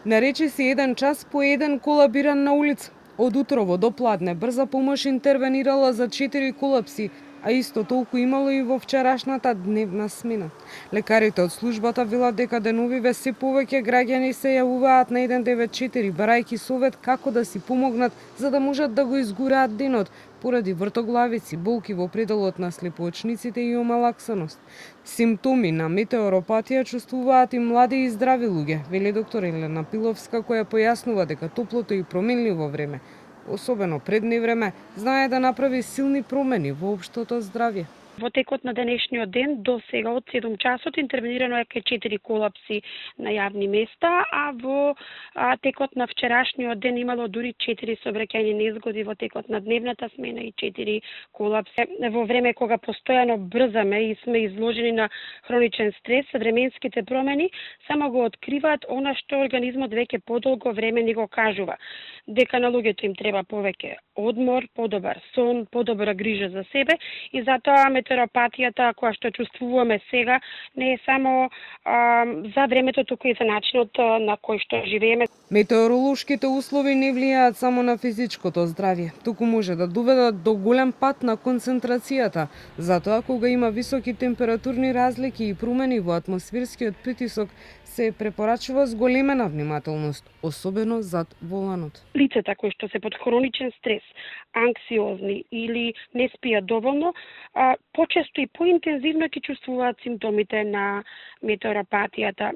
Нарече се 1 час по 1 колабиран на улица. Од утрово до пладне брза помош интервенирала за 4 колапси, а исто толку имало и во вчерашната дневна смена. Лекарите од службата велат дека деновиве се повеќе граѓани се јавуваат на 194 барајќи совет како да си помогнат за да можат да го изгураат денот поради вртоглавици, болки во пределот на слепоочниците и омалаксаност. Симптоми на метеоропатија чувствуваат и млади и здрави луѓе, вели доктор Елена Пиловска, која појаснува дека топлото и променливо време, особено предни време, знае да направи силни промени во општото здравје. Во текот на денешниот ден до сега од 7 часот интервенирано е 4 колапси на јавни места, а во текот на вчерашниот ден имало дури 4 сообраќајни незгоди во текот на дневната смена и 4 колапси. Во време кога постојано брзаме и сме изложени на хроничен стрес, временските промени само го откриваат она што организмот веќе подолго време ни го кажува, дека на луѓето им треба повеќе одмор, подобар сон, подобра грижа за себе и затоа метеоропатијата која што чувствуваме сега не е само за времето, туку и за начинот на кој што живееме. Метеоролошките услови не влијаат само на физичкото здравје, туку може да доведат до голем пат на концентрацијата. Затоа кога има високи температурни разлики и промени во атмосферскиот притисок, се препорачува зголемена внимателност, особено зад воланот. Лицата кои што се под хроничен стрес, анксиозни или не спијат доволно, почесто и поинтензивно ќе чувствуваат симптомите на метеоропатијата.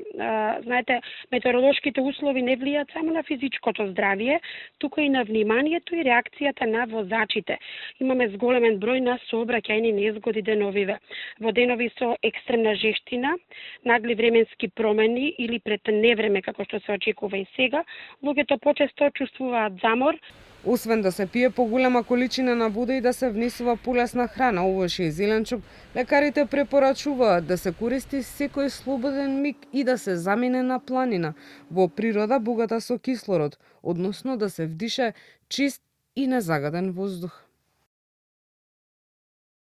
Знаете, метеоролошките услови не влијаат само на физичкото здравје, туку и на вниманието и реакцијата на возачите. Имаме зголемен број на сообраќајни незгоди деновиве. Во денови со екстремна жештина, нагли временски промени или пред невреме, како што се очекува и сега, луѓето почесто чувствуваат замор. Освен да се пие поголема количина на вода и да се внесува полесна храна, овош и зеленчук, лекарите препорачуваат да се користи секој слободен миг и да се замине на планина, во природа богата со кислород, односно да се вдише чист и незагаден воздух.